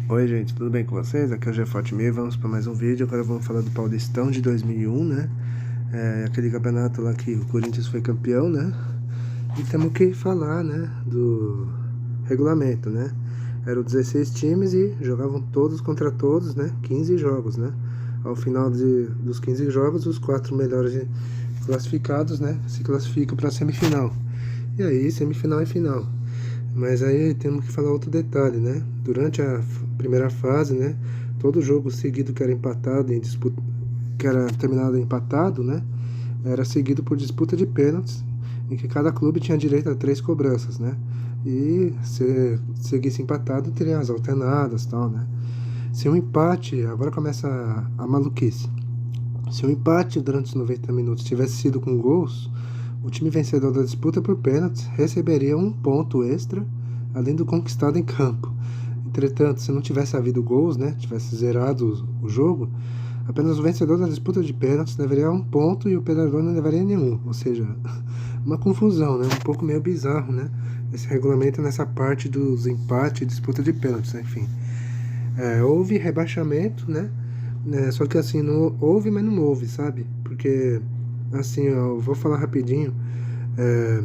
Oi gente, tudo bem com vocês? Aqui é o Jeffote Mir, vamos para mais um vídeo. Agora vamos falar do Paulistão de 2001, né? Aquele campeonato lá que o Corinthians foi campeão, né? E temos que falar, né, do regulamento, né? Eram 16 times e jogavam todos contra todos, né? 15 jogos, né? Ao final dos 15 jogos, os 4 melhores classificados, né, se classificam para a semifinal. E aí, semifinal e final. Mas aí temos que falar outro detalhe, né? Durante a primeira fase, né? Todo jogo seguido que era empatado em disputa, que era terminado empatado, né? Era seguido por disputa de pênaltis, em que cada clube tinha direito a 3 cobranças, né? E se seguisse empatado, teria as alternadas, tal, né? Se um empate, agora começa a maluquice. Se o empate durante os 90 minutos tivesse sido com gols, o time vencedor da disputa por pênaltis receberia um ponto extra, além do conquistado em campo. Entretanto, se não tivesse havido gols, né, tivesse zerado o jogo, apenas o vencedor da disputa de pênaltis levaria um ponto e o perdedor não levaria nenhum. Ou seja, uma confusão, né, um pouco meio bizarro, né, esse regulamento nessa parte dos empates e disputa de pênaltis, né, enfim. Houve rebaixamento, né, só que assim, não houve, mas não houve, sabe? Porque, assim, ó, eu vou falar rapidinho. É,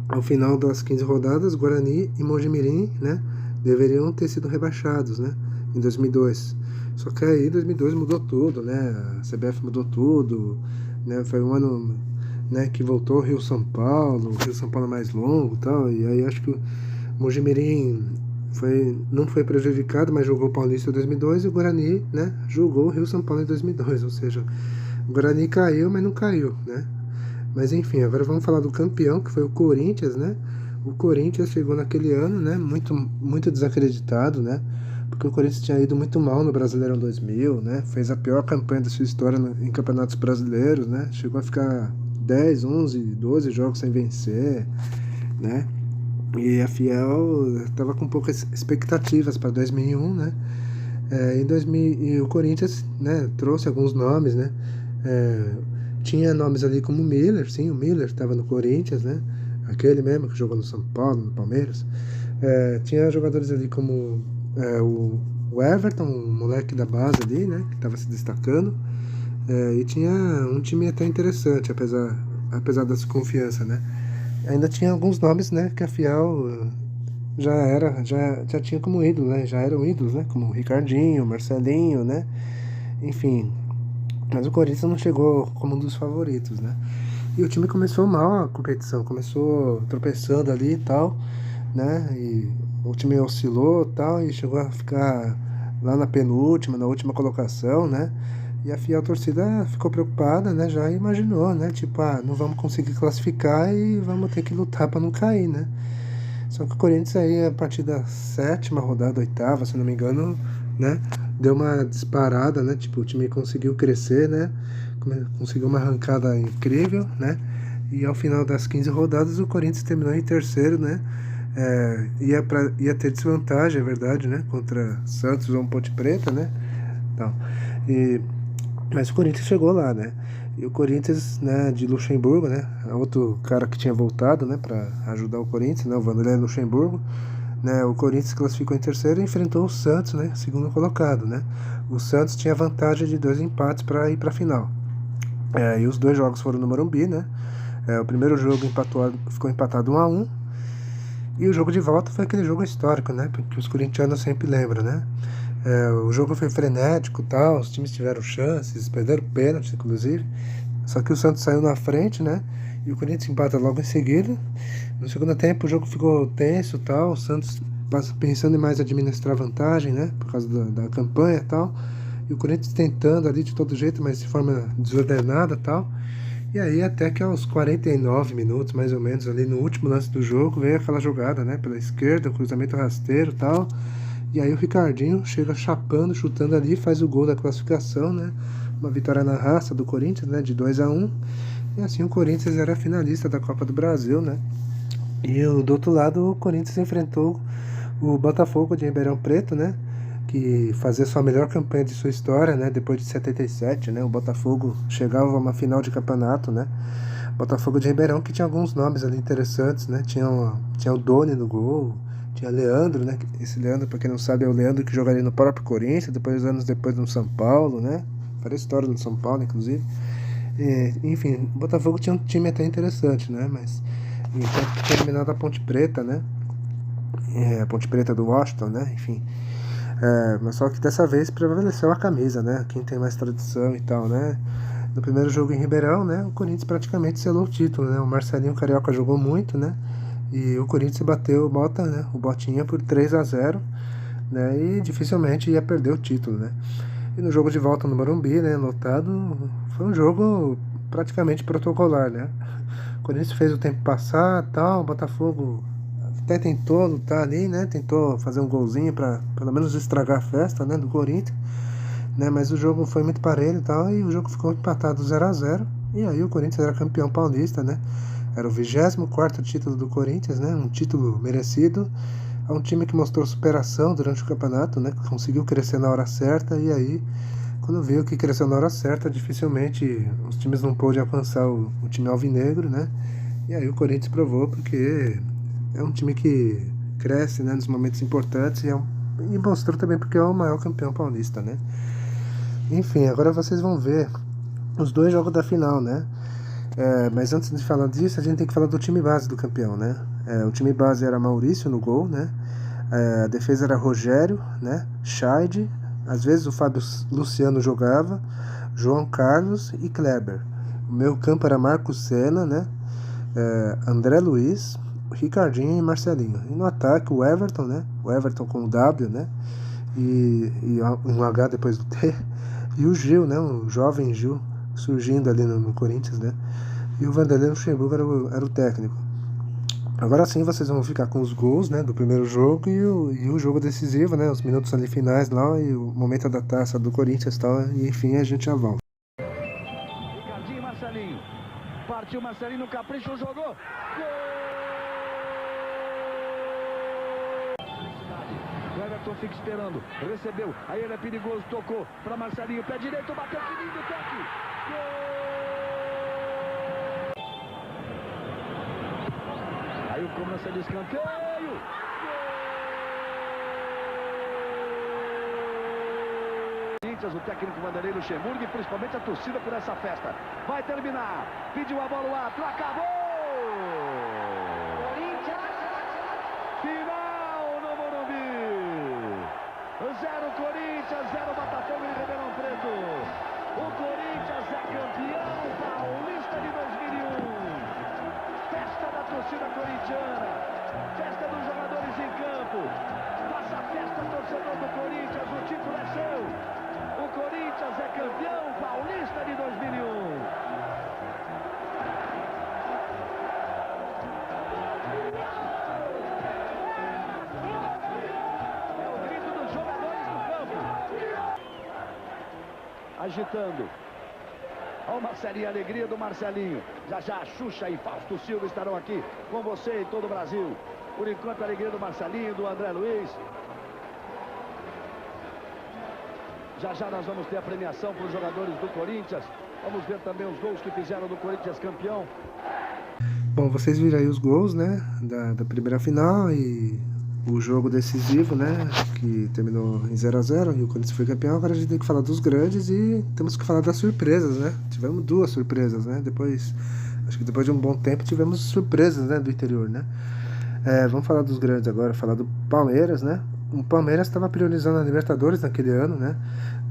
Ao final das 15 rodadas, Guarani e Mojimirim, né, deveriam ter sido rebaixados, né, em 2002. Só que aí, em 2002 mudou tudo, né, a CBF mudou tudo, né, foi um ano, né, que voltou Rio-São Paulo, o Rio-São Paulo é mais longo e tal, e aí acho que o Mojimirim não foi prejudicado, mas jogou o Paulista em 2002 e o Guarani, né, jogou o Rio-São Paulo em 2002, ou seja, o Guarani caiu, mas não caiu, né. Mas enfim, agora vamos falar do campeão, que foi o Corinthians, né? O Corinthians chegou naquele ano, né? Muito desacreditado, né? Porque o Corinthians tinha ido muito mal no Brasileirão 2000, né? Fez a pior campanha da sua história em campeonatos brasileiros, né? Chegou a ficar 10, 11, 12 jogos sem vencer, né? E a Fiel estava com poucas expectativas para 2001, né? Em 2000, e o Corinthians, né, trouxe alguns nomes, né? É, Tinha nomes ali como o Miller, sim, o Miller estava no Corinthians, né? Aquele mesmo que jogou no São Paulo, no Palmeiras. Tinha jogadores ali como o Everton, um moleque da base ali, né? Que estava se destacando. E tinha um time até interessante, apesar da desconfiança, né? Ainda tinha alguns nomes, né? Que a Fiel já tinha como ídolo, né? Já eram ídolos, né? Como o Ricardinho, Marcelinho, né? Enfim, mas o Corinthians não chegou como um dos favoritos, né? E o time começou mal a competição, começou tropeçando ali e tal, né? E o time oscilou e tal, e chegou a ficar lá na penúltima, na última colocação, né? E a Fiel torcida ficou preocupada, né? Já imaginou, né? Tipo, não vamos conseguir classificar e vamos ter que lutar para não cair, né? Só que o Corinthians aí, a partir da sétima rodada, oitava, se não me engano, né? Deu uma disparada, né? Tipo, o time conseguiu crescer, né? Conseguiu uma arrancada incrível, né? E ao final das 15 rodadas, o Corinthians terminou em terceiro, né? Ia ter desvantagem, é verdade, né? Contra Santos ou Ponte Preta, né? Então, e mas o Corinthians chegou lá, né? E o Corinthians, né, de Luxemburgo, né? Outro cara que tinha voltado, né, para ajudar o Corinthians, né, o Vanderlei Luxemburgo, né? O Corinthians classificou em terceiro e enfrentou o Santos, né, segundo colocado, né? O Santos tinha vantagem de 2 empates para ir para a final. E os 2 jogos foram no Morumbi, né? O primeiro jogo ficou empatado 1-1. E o jogo de volta foi aquele jogo histórico, né? Porque os corintianos sempre lembram, né? O jogo foi frenético e tal, os times tiveram chances, perderam pênalti, inclusive. Só que o Santos saiu na frente, né? E o Corinthians empata logo em seguida. No segundo tempo o jogo ficou tenso e tal. O Santos pensando em mais administrar vantagem, né? Por causa da campanha e tal. E o Corinthians tentando ali de todo jeito, mas de forma desordenada e tal. E aí até que aos 49 minutos, mais ou menos, ali no último lance do jogo, veio aquela jogada, né? Pela esquerda, cruzamento rasteiro e tal. E aí o Ricardinho chega chapando, chutando ali, faz o gol da classificação, né? Uma vitória na raça do Corinthians, né? De 2-1. E assim o Corinthians era finalista da Copa do Brasil, né? E do outro lado o Corinthians enfrentou o Botafogo de Ribeirão Preto, né? Que fazia sua melhor campanha de sua história, né? Depois de 77, né? O Botafogo chegava a uma final de campeonato, né? Botafogo de Ribeirão que tinha alguns nomes ali interessantes, né? Tinha o Doni no gol, Tinha Leandro, né? Esse Leandro, pra quem não sabe, é o Leandro que jogaria no próprio Corinthians, depois, anos depois no São Paulo, né? Faria história no São Paulo, inclusive. Enfim, o Botafogo tinha um time até interessante, né? Mas tinha eliminado a Ponte Preta, né? A Ponte Preta do Washington, né? Enfim. Mas só que dessa vez prevaleceu a camisa, né? Quem tem mais tradição e tal, né? No primeiro jogo em Ribeirão, né? O Corinthians praticamente selou o título, né? O Marcelinho Carioca jogou muito, né? E o Corinthians bateu o Botinha por 3-0, né? E dificilmente ia perder o título, né? E no jogo de volta no Morumbi, né? Lotado, foi um jogo praticamente protocolar, né? O Corinthians fez o tempo passar, tal, o Botafogo até tentou lutar ali, né? Tentou fazer um golzinho para pelo menos estragar a festa, né, do Corinthians, né? Mas o jogo foi muito parelho e tal, e o jogo ficou empatado 0-0. E aí o Corinthians era campeão paulista, né? Era o 24º título do Corinthians, né? Um título merecido. É um time que mostrou superação durante o campeonato, né? Conseguiu crescer na hora certa, e aí, quando viu que cresceu na hora certa, dificilmente os times não pôde alcançar o time alvinegro, né? E aí o Corinthians provou, porque é um time que cresce, né, nos momentos importantes, e mostrou também porque é o maior campeão paulista, né? Enfim, agora vocês vão ver os dois jogos da final, né? Mas antes de falar disso, a gente tem que falar do time base do campeão, né? O time base era Maurício no gol, né? A defesa era Rogério, né? Scheid, às vezes o Fábio Luciano jogava, João Carlos e Kleber. O meio campo era Marcos Senna, né? André Luiz, Ricardinho e Marcelinho. E no ataque o Everton, né? O Everton com o W, né? E um H depois do T. E o Gil, né? O jovem Gil surgindo ali no Corinthians, né? E o Vanderlei Luxemburgo era o técnico. Agora sim vocês vão ficar com os gols, né, do primeiro jogo e o jogo decisivo, né, os minutos ali finais lá e o momento da taça do Corinthians e tal, e enfim a gente já volta. Ricardinho e Marcelinho. Partiu Marcelinho no capricho, jogou. Gol! O Everton fica esperando, recebeu, aí ele é perigoso, tocou para Marcelinho, pé direito, bateu, que lindo toque. Gol! Aí o cobrança de escanteio. O técnico Vanderlei Luxemburgo e principalmente a torcida por essa festa. Vai terminar. Pediu a bola o Atro, acabou! Final no Morumbi. 0 Corinthians, 0 Botafogo em Ribeirão Preto. O Corinthians é campeão paulista de 2001. Festa da torcida corintiana. Festa dos jogadores em campo. Faça a festa, torcedor do Corinthians. O título é seu. O Corinthians é campeão paulista de 2001. É o grito dos jogadores do campo. Agitando. Olha o Marcelinho, a alegria do Marcelinho. Já já a Xuxa e Fausto Silva estarão aqui com você em todo o Brasil. Por enquanto a alegria do Marcelinho, do André Luiz. Já já nós vamos ter a premiação para os jogadores do Corinthians. Vamos ver também os gols que fizeram do Corinthians campeão. Bom, vocês viram aí os gols, né, da primeira final e o jogo decisivo, né, que terminou em 0-0 e o Corinthians foi campeão. Agora a gente tem que falar dos grandes e temos que falar das surpresas, né? Tivemos duas surpresas, né? Acho que depois de um bom tempo tivemos surpresas, né, do interior, né? Vamos falar dos grandes agora, falar do Palmeiras, né? O Palmeiras estava priorizando a Libertadores naquele ano, né?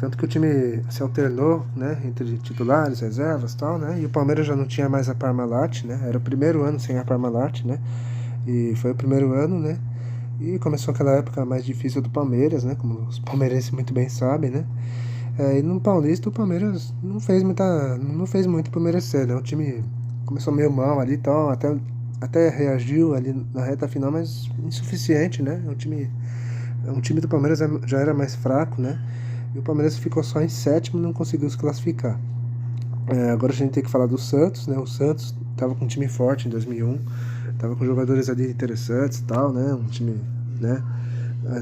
Tanto que o time se alternou, né? Entre titulares, reservas e tal, né? E o Palmeiras já não tinha mais a Parmalat, né? Era o primeiro ano sem a Parmalat, né? E foi o primeiro ano, né? E começou aquela época mais difícil do Palmeiras, né? Como os palmeirenses muito bem sabem, né? E no Paulista o Palmeiras não fez muito por merecer, né? O time começou meio mal ali e tal, até reagiu ali na reta final, mas insuficiente, né? O time do Palmeiras já era mais fraco, né? E o Palmeiras ficou só em sétimo e não conseguiu se classificar. Agora a gente tem que falar do Santos, né? O Santos estava com um time forte em 2001, estava com jogadores ali interessantes e tal, né? Um time, né?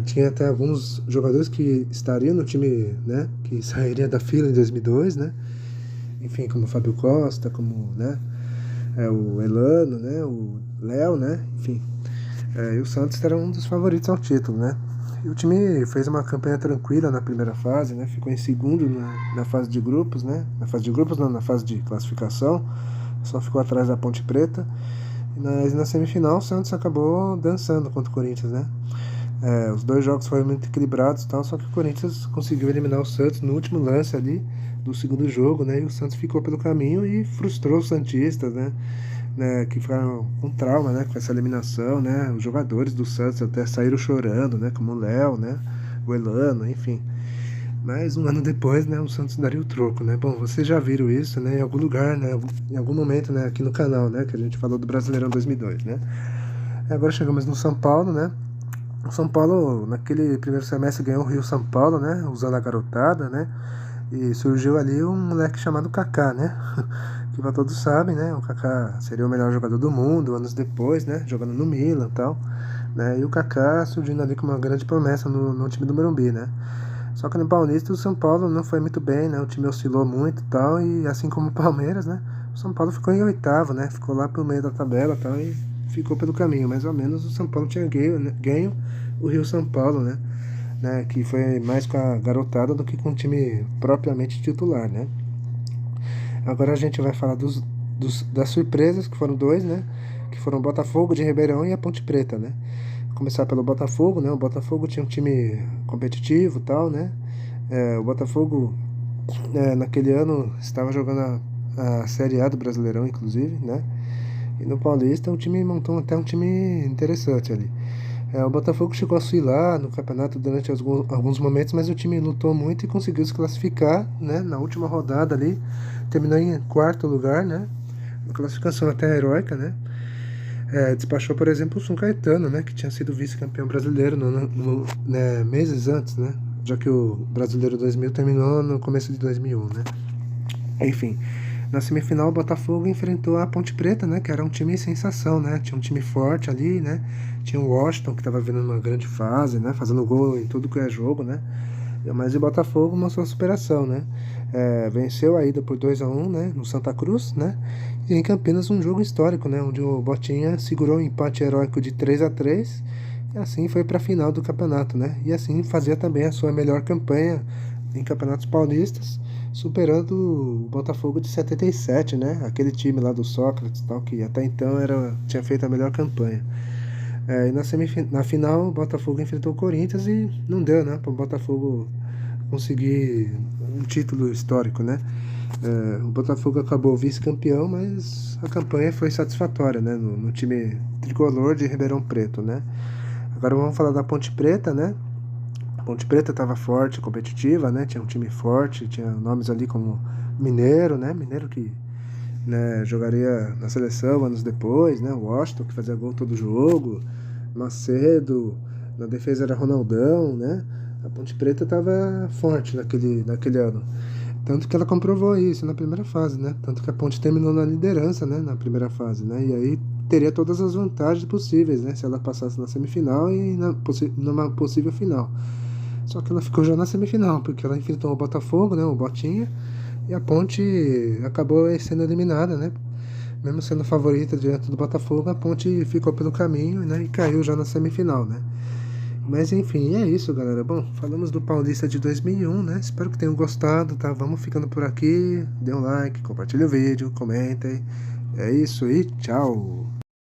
Tinha até alguns jogadores que estariam no time, né? Que sairia da fila em 2002, né? Enfim, como o Fábio Costa, como, né? O Elano, né? O Léo, né? Enfim. E o Santos era um dos favoritos ao título, né? E o time fez uma campanha tranquila na primeira fase, né? Ficou em segundo na fase de grupos, né? Na fase de grupos não, na fase de classificação. Só ficou atrás da Ponte Preta. Mas na semifinal o Santos acabou dançando contra o Corinthians, né? Os dois jogos foram muito equilibrados e tal, só que o Corinthians conseguiu eliminar o Santos no último lance ali do segundo jogo, né? E o Santos ficou pelo caminho e frustrou os santistas, né? Que ficaram com trauma, né? Com essa eliminação, né? Os jogadores do Santos até saíram chorando, né? Como o Léo, né? O Elano, enfim. Mas um ano depois, né? O Santos daria o troco, né? Bom, vocês já viram isso, né? Em algum lugar, né? Em algum momento, né? Aqui no canal, né? Que a gente falou do Brasileirão 2002, né? Agora chegamos no São Paulo, né? O São Paulo, naquele primeiro semestre, ganhou o Rio-São Paulo, né? Usando a garotada, né? E surgiu ali um moleque chamado Kaká, né? Que pra todos sabem, né? O Kaká seria o melhor jogador do mundo anos depois, né? Jogando no Milan e tal, né? E o Kaká surgindo ali como uma grande promessa no time do Morumbi, né? Só que no Paulista o São Paulo não foi muito bem, né? O time oscilou muito e tal, e assim como o Palmeiras, né? O São Paulo ficou em oitavo, né? Ficou lá pelo meio da tabela e tal, e ficou pelo caminho. Mais ou menos o São Paulo tinha ganho o Rio-São Paulo, né? Que foi mais com a garotada do que com o time propriamente titular, né? Agora a gente vai falar das surpresas, que foram dois, né? Que foram o Botafogo de Ribeirão e a Ponte Preta, né? Começar pelo Botafogo, né? O Botafogo tinha um time competitivo e tal, né? O Botafogo, naquele ano, estava jogando a Série A do Brasileirão, inclusive, né? E no Paulista o time montou até um time interessante ali. O Botafogo chegou a oscilar no campeonato durante alguns momentos, mas o time lutou muito e conseguiu se classificar, né? Na última rodada ali, terminou em quarto lugar, né? Uma classificação até heróica, né? Despachou, por exemplo, o São Caetano, né? Que tinha sido vice-campeão brasileiro né, meses antes, né? Já que o Brasileiro 2000 terminou no começo de 2001, né? Enfim, na semifinal o Botafogo enfrentou a Ponte Preta, né? Que era um time sensação, né? Tinha um time forte ali, né? Tinha o Washington, que estava vindo numa grande fase, né? Fazendo gol em tudo que é jogo, né? Mas o Botafogo mostrou superação, né? Venceu a ida por 2-1, né? No Santa Cruz, né? E em Campinas um jogo histórico, né? Onde o Botinha segurou um empate heróico de 3-3 e assim foi para a final do campeonato, né? E assim fazia também a sua melhor campanha em campeonatos paulistas, superando o Botafogo de 77, né? Aquele time lá do Sócrates, tal, que até então tinha feito a melhor campanha. E na final o Botafogo enfrentou o Corinthians e não deu, né? Para o Botafogo conseguir um título histórico, né? O Botafogo acabou vice-campeão, mas a campanha foi satisfatória, né? No time tricolor de Ribeirão Preto, né? Agora vamos falar da Ponte Preta, né? A Ponte Preta estava forte, competitiva, né? Tinha um time forte, tinha nomes ali como Mineiro, né? Mineiro que, né, jogaria na seleção anos depois, né? Washington, que fazia gol todo jogo, Macedo, na defesa era Ronaldão, né? A Ponte Preta estava forte naquele ano. Tanto que ela comprovou isso na primeira fase, né? Tanto que a Ponte terminou na liderança, né? Na primeira fase, né? E aí teria todas as vantagens possíveis, né? Se ela passasse na semifinal e numa possível final. Só que ela ficou já na semifinal, porque ela enfrentou o Botafogo, né? O Botinha. E a Ponte acabou sendo eliminada, né? Mesmo sendo favorita diante do Botafogo, a Ponte ficou pelo caminho, né? E caiu já na semifinal, né? Mas enfim, é isso, galera. Bom, falamos do Paulista de 2001, né? Espero que tenham gostado, tá? Vamos ficando por aqui. Dê um like, compartilhe o vídeo, comentem. É isso e tchau!